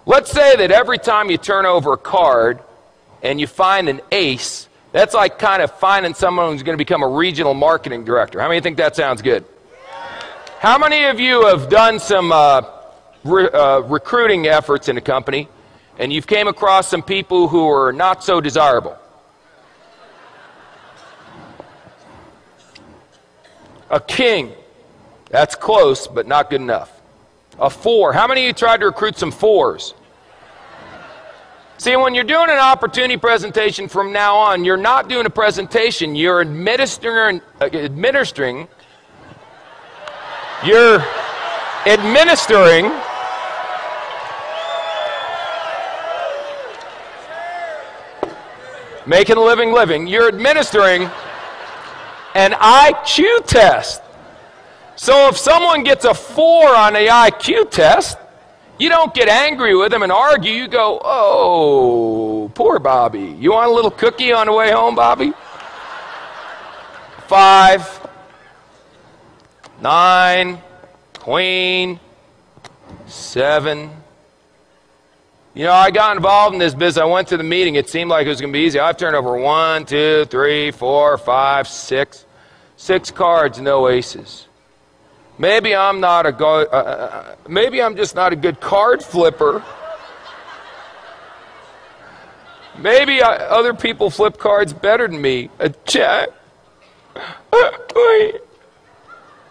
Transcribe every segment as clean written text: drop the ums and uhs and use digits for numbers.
Let's say that every time you turn over a card and you find an ace, that's like kind of finding someone who's going to become a regional marketing director. How many think that sounds good? How many of you have done some recruiting efforts in a company and you've came across some people who are not so desirable? A king. That's close, but not good enough. A 4. How many of you tried to recruit some 4s? See, when you're doing an opportunity presentation from now on, you're not doing a presentation, you're administering making a living, you're administering an IQ test. So if someone gets a 4 on the IQ test, you don't get angry with them and argue. You go, oh, poor Bobby. You want a little cookie on the way home, Bobby? 5, 9, queen, 7. You know, I got involved in this business. I went to the meeting. It seemed like it was going to be easy. I've turned over 1, 2, 3, 4, 5, 6. 6 cards, no aces. Maybe I'm not a maybe I'm just not a good card flipper. Maybe other people flip cards better than me. A jack. Wait.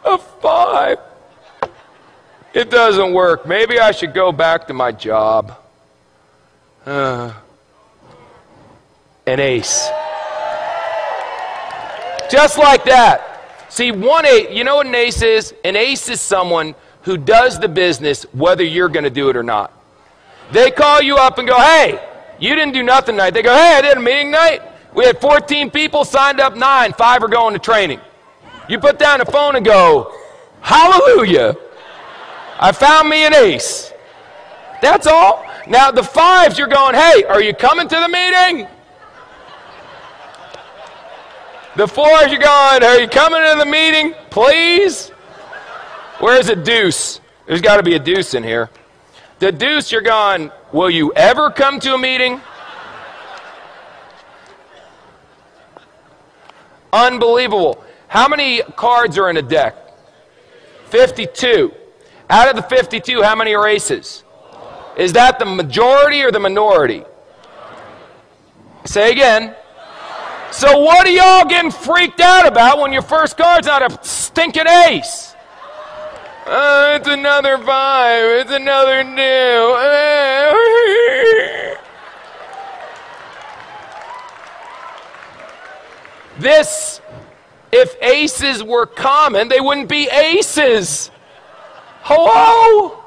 A 5. It doesn't work. Maybe I should go back to my job. An ace. Just like that. See, 1 you know what an ace is? An ace is someone who does the business whether you're going to do it or not. They call you up and go, hey, you didn't do nothing tonight. They go, hey, I did a meeting tonight. We had 14 people, signed up 9, 5 are going to training. You put down the phone and go, hallelujah, I found me an ace. That's all. Now the 5s, you're going, hey, are you coming to the meeting? The 4s, you're going, are you coming to the meeting, please? Where's a deuce? There's got to be a deuce in here. The deuce, you're going, will you ever come to a meeting? Unbelievable. How many cards are in a deck? 52. Out of the 52, how many are aces? Is that the majority or the minority? Say again. So what are y'all getting freaked out about when your first card's not a stinking ace? It's another 5. It's another 2. This, if aces were common, they wouldn't be aces. Hello?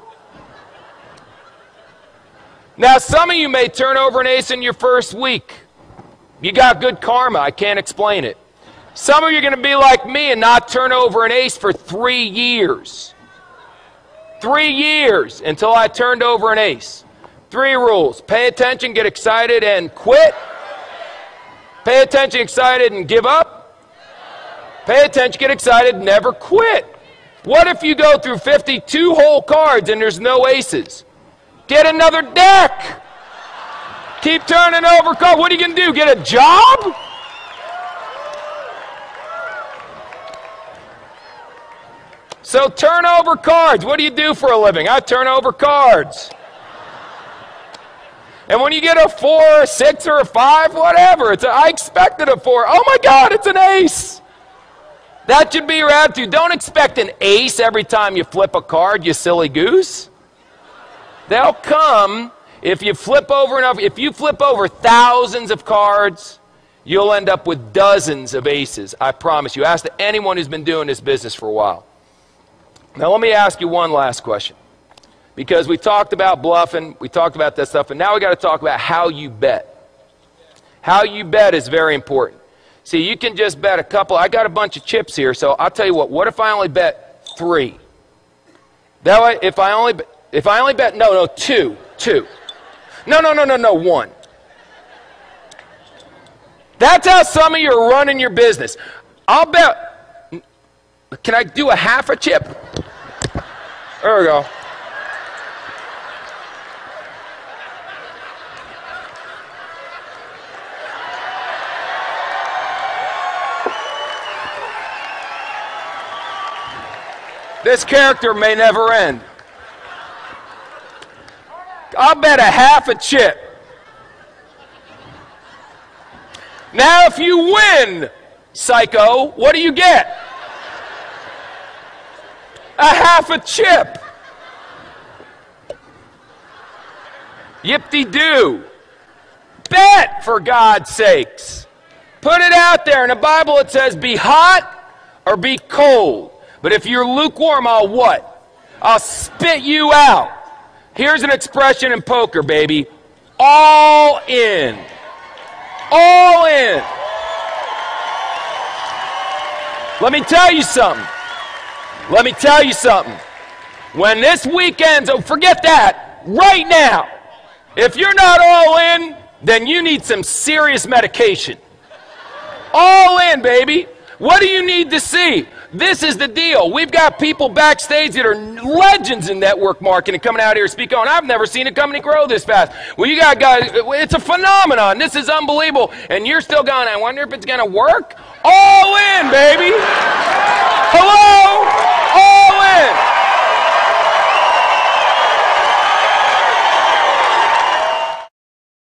Now, some of you may turn over an ace in your first week. You got good karma. I can't explain it. Some of you are going to be like me and not turn over an ace for 3 years. 3 years until I turned over an ace. 3 rules. Pay attention, get excited, and quit. Pay attention, excited, and give up. Pay attention, get excited, never quit. What if you go through 52 whole cards and there's no aces? Get another deck. Keep turning over cards. What are you going to do? Get a job? So turn over cards. What do you do for a living? I turn over cards. And when you get a 4, a 6, or a 5, whatever, I expected a 4. Oh my God, it's an ace. That should be your attitude. Don't expect an ace every time you flip a card, you silly goose. They'll come if you flip over enough. If you flip over thousands of cards, you'll end up with dozens of aces. I promise you. Ask anyone who's been doing this business for a while. Now let me ask you one last question. Because we talked about bluffing, we talked about that stuff, and now we got to talk about how you bet. How you bet is very important. See, you can just bet a couple. I got a bunch of chips here, so I'll tell you what if I only bet 3? That way, if I only bet, no, 2. No, 1. That's how some of you are running your business. I'll bet, can I do a half a chip? There we go. This character may never end. I'll bet a half a chip. Now, if you win, psycho, what do you get? A half a chip. Yip-de-doo. Bet, for God's sakes. Put it out there. In the Bible it says be hot or be cold. But if you're lukewarm, I'll what? I'll spit you out. Here's an expression in poker, baby. All in. All in. Let me tell you something. Let me tell you something. When this weekend's over, forget that. Right now. If you're not all in, then you need some serious medication. All in, baby. What do you need to see? This is the deal. We've got people backstage that are legends in network marketing coming out here speaking on. I've never seen a company grow this fast. Well, you got guys, it's a phenomenon. This is unbelievable. And you're still going, I wonder if it's going to work? All in, baby.